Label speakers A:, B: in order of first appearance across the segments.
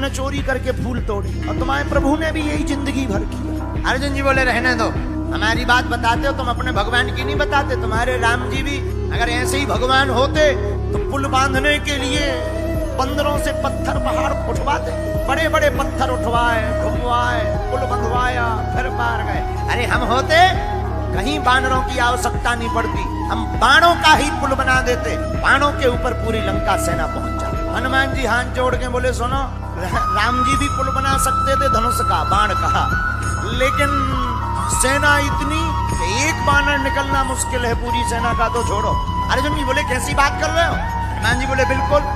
A: ने चोरी करके फूल तोड़े और तुम्हारे प्रभु ने भी यही जिंदगी भर की। अर्जुन जी बोले रहने दो, हमारी बात बताते हो तुम, अपने भगवान की नहीं बताते। तुम्हारे राम जी भी अगर ऐसे ही भगवान होते तो पुल बांधने के लिए बंदरों से पत्थर पहाड़ उठवाते, बड़े बड़े पत्थर उठवाए, घुमवाए, पुल बंधवाया, फिर पार गए। अरे हम होते कहीं बानरों की आवश्यकता नहीं पड़ती, हम बाणों का ही पुल बना देते, बाणों के ऊपर पूरी लंका सेना पहुंच जाती। हनुमान जी हाथ जोड़ के बोले सुनो, राम जी भी पुल बना सकते थे धनुष का, बाण का, लेकिन सेना इतनी कि एक बानर निकलना मुश्किल है, पूरी सेना का तो छोड़ो। अर्जुन जी बोले कैसी बात कर रहे हो? हनुमान जी बोले बिल्कुल,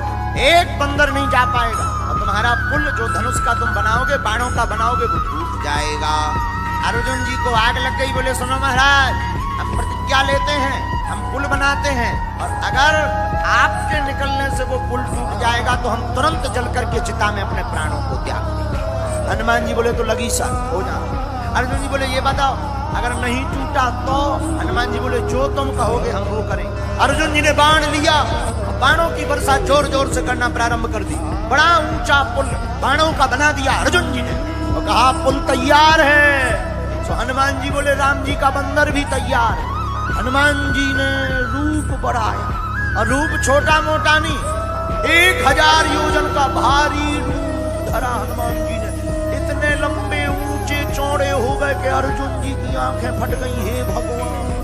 A: एक बंदर नहीं जा पाएगा और तुम्हारा पुल जो धनुष का तुम बनाओगे, बाणों का बनाओगे, वो टूट जाएगा। अर्जुन जी को आग लग गई। बोले सुनो महाराज, हम प्रतिज्ञा लेते हैं, हम पुल बनाते हैं और अगर आपके निकलने से वो पुल टूट जाएगा तो हम तुरंत जल करके चिता में अपने प्राणों को त्याग देंगे। हनुमान जी बोले तो लगी सा हो जाओ। अर्जुन जी बोले ये बताओ अगर नहीं टूटा तो? हनुमान जी बोले जो तुम कहोगे हम वो करेंगे। अर्जुन जी ने बाण लिया, बाणों की वर्षा जोर जोर से करना प्रारंभ कर दी। बड़ा ऊंचा पुल बाणों का बना दिया अर्जुन जी ने और कहा पुल तैयार है। तो हनुमान जी बोले राम जी का बंदर भी तैयार है। हनुमान जी ने रूप बढ़ाया और रूप छोटा मोटा नहीं, 1000 योजन का भारी रूप धरा हनुमान जी ने। इतने लंबे ऊंचे चौड़े हो गए कि अर्जुन जी की आंखें फट गई। हे भगवान,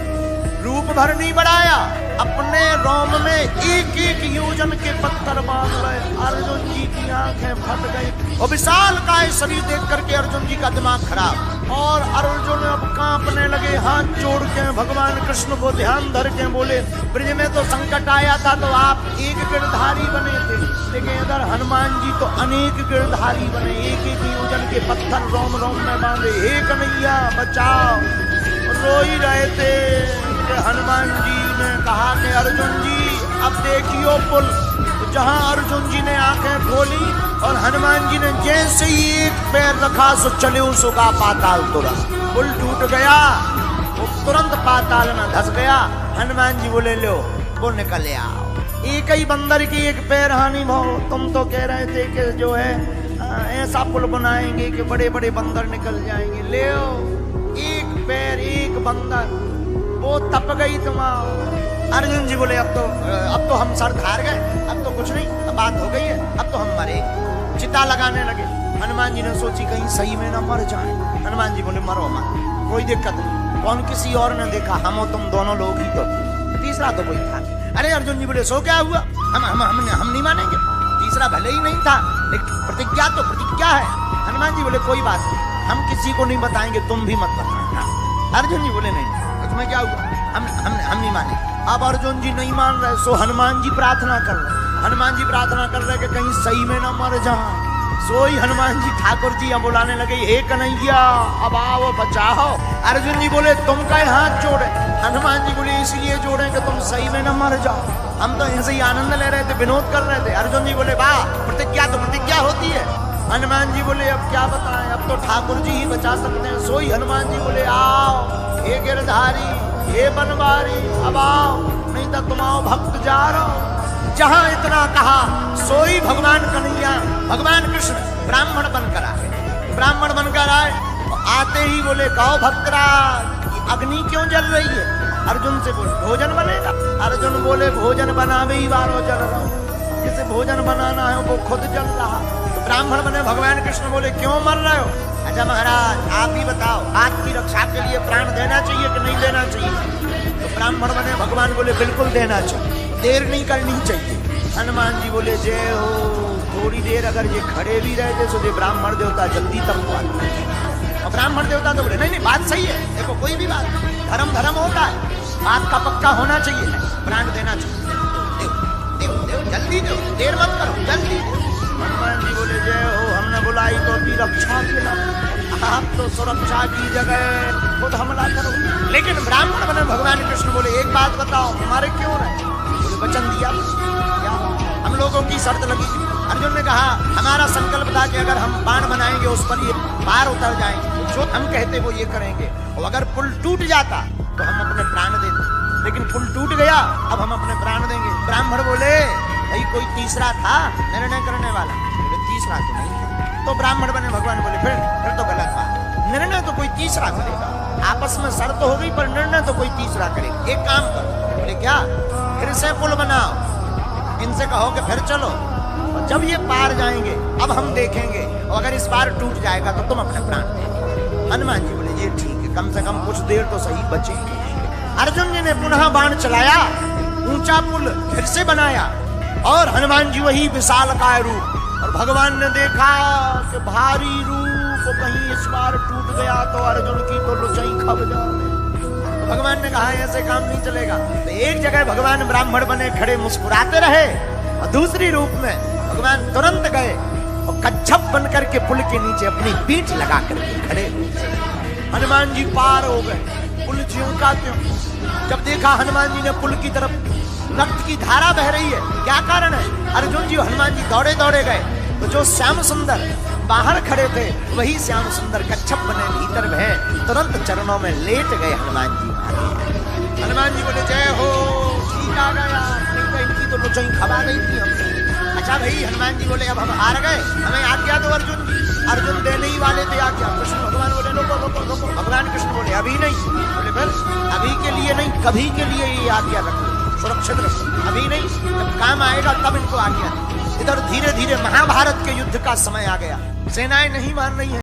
A: रूप भर नहीं बढ़ाया, अपने रोम में एक एक योजन के पत्थर बांध गए। अर्जुन जी की आंखें फट गई और विशाल काय शरीर देख करके अर्जुन जी का दिमाग खराब और अर्जुन अब कांपने लगे। हाथ जोड़ के भगवान कृष्ण को ध्यान धर के बोले ब्रिज में तो संकट आया था तो आप एक गिरधारी बने थे, लेकिन इधर हनुमान जी तो अनेक गिरधारी बने, एक एक योजन के पत्थर रोम रोम में बांधे। हे कन्हैया बचाओ। रो ही रहे थे। हनुमान जी ने कहा कि अर्जुन जी अब देखियो पुल। तो जहां अर्जुन जी ने आंखें खोली और हनुमान जी ने जैसे ही एक पैर रखा सो चले उसका पाताल तुरंत पुल टूट गया। वो तुरंत पाताल में धस गया। हनुमान जी बोले लो वो निकल आओ। एक ही बंदर की एक पैर हानि भाव। तुम तो कह रहे थे कि जो है ऐसा पुल बनाएंगे कि बड़े बड़े बंदर निकल जाएंगे। ले एक पैर एक बंदर, वो तप गई तुम्हारा। अर्जुन जी बोले अब तो हम सर हार गए, अब तो कुछ नहीं, अब बात हो गई है, अब तो हम मरे। चिता लगाने लगे। हनुमान जी ने सोची कहीं सही में ना मर जाए। हनुमान जी बोले मरो मत, कोई दिक्कत नहीं। कौन किसी और ने देखा, हम और तुम दोनों लोग ही तो, तीसरा तो कोई था। अरे अर्जुन जी बोले सो क्या हुआ, हम नहीं मानेंगे। तीसरा भले ही नहीं था लेकिन प्रतिज्ञा तो प्रतिज्ञा है। हनुमान जी बोले कोई बात नहीं, हम किसी को नहीं बताएंगे, तुम भी मत बताना। अर्जुन जी बोले नहीं, तुम्हें क्या हुआ, हम नहीं माने। अब अर्जुन जी नहीं मान रहे, सो हनुमान जी प्रार्थना कर रहे। हनुमान जी प्रार्थना कर रहे कि कहीं सही में ना मर जाए। सोई हनुमान जी ठाकुर जी अब बुलाने लगे, हे कन्हैया अब आओ बचाओ। अर्जुन जी बोले तुम का हाथ जोड़े। हनुमान जी बोले इसलिए जोड़े कि तुम सही में ना मर जाओ, हम तो ऐसे ही आनंद ले रहे थे, विनोद कर रहे थे। अर्जुन जी बोले वाह, प्रतिज्ञा तो प्रतिज्ञा होती है। हनुमान जी बोले अब क्या बताएं, अब तो ठाकुर जी ही बचा सकते हैं। सोई हनुमान जी बोले आओ हे गिरधारी, हे बनवारी, अब आओ, नहीं तो तुम आओ भक्त जा रहो। जहां इतना कहा सोई भगवान कन्हैया, भगवान कृष्ण ब्राह्मण बनकर आए। ब्राह्मण बनकर आए और आते ही बोले कहो भक्तराज अग्नि क्यों जल रही है? अर्जुन से बोले भोजन बनेगा। अर्जुन बोले भोजन बनावे ही बारो जल रहा, जिसे भोजन बनाना है वो खुद जल रहा। तो ब्राह्मण बने। भगवान कृष्ण बोले क्यों मर रहे हो? अच्छा महाराज आप ही बताओ, आपकी रक्षा के लिए प्राण देना चाहिए कि नहीं देना चाहिए? तो ब्राह्मण बने। भगवान बोले बिल्कुल देना चाहिए, देर नहीं करनी चाहिए। हनुमान जी बोले जय हो, थोड़ी देर अगर ये खड़े भी रहते तो ये ब्राह्मण देवता जल्दी तक और ब्राह्मण देवता तो बोले नहीं नहीं बात सही है, देखो कोई भी बात धर्म धर्म होता है, बात का पक्का होना चाहिए, प्राण देना चाहिए, देव देव देव जल्दी दो, देर मत करो, जल्दी दो। हनुमान जी बोले जय हो, हमने बुलाई तो की रक्षा किया, आप तो सुरक्षा की जगह खुद हमला करो। लेकिन ब्राह्मण बने। भगवान कृष्ण बोले एक बात बताओ हमारे क्यों रहे? बोले वचन दिया, हम लोगों की शर्त लगी। अर्जुन ने कहा हमारा संकल्प था कि अगर हम बाण बनाएंगे उस पर ये पार उतर जाएंगे, जो हम कहते वो ये करेंगे, और अगर पुल टूट जाता तो हम अपने प्राण देते, लेकिन पुल टूट गया अब हम अपने प्राण देंगे। ब्राह्मण बोले भाई कोई तीसरा था निर्णय करने वाला? बोले तीसरा तो नहीं था। तो ब्राह्मण बने। भगवान बोले फिर तो गलत बात, निर्णय तो कोई तीसरा करेगा। आपस में शर्त हो गई पर निर्णय तो कोई तीसरा करेगा। एक काम करो। बोले क्या? फिर से पुल बनाओ, इनसे कहो कि फिर चलो, और जब ये पार जाएंगे अब हम देखेंगे, और अगर इस बार टूट जाएगा तो तुम अपने प्राण दे। हनुमान जी बोले ये ठीक है, कम से कम कुछ देर तो सही बचेंगे। अर्जुन जी ने पुनः बाण चलाया, ऊंचा पुल फिर से बनाया, और हनुमान जी वही विशालकाय रूप। और भगवान ने देखा कि भारी रूप कहीं इस बार टूट गया तो अर्जुन की तो लुचाई खब जाए। भगवान ने कहा ऐसे काम नहीं चलेगा। तो एक जगह भगवान ब्राह्मण बने खड़े मुस्कुराते रहे, और दूसरी रूप में भगवान तुरंत गए और कच्छप बनकर के पुल के नीचे अपनी पीठ लगा करके खड़े। हनुमान जी पार हो गए, पुल ज्यों का त्यों। जब देखा हनुमान जी ने पुल की तरफ, रक्त की धारा बह रही है, क्या कारण है? अर्जुन जी हनुमान जी दौड़े दौड़े गए, तो जो श्याम सुंदर बाहर खड़े थे वही श्याम सुंदर कच्छप बने भीतर बहे, तुरंत चरणों में लेट गए हनुमान जी। हनुमान जी बोले जय हो, ठीक आ गया, नहीं तो इनकी तो लुचाई खबा गई थी हमसे। अच्छा भाई, हनुमान जी बोले अब हम हार गए, हमें आज्ञा दो अर्जुन जी। अर्जुन देने ही वाले थे आज्ञा। कृष्ण भगवान बोले रोको रोको रोको। भगवान कृष्ण बोले अभी नहीं। बोले फिर? अभी के लिए नहीं, कभी के लिए ये आज्ञा रखो, सुरक्षित रखो। अभी नहीं, जब काम आएगा तब इनको आज्ञा। इधर धीरे धीरे महाभारत के युद्ध का समय आ गया, सेनाएं नहीं मान रही हैं।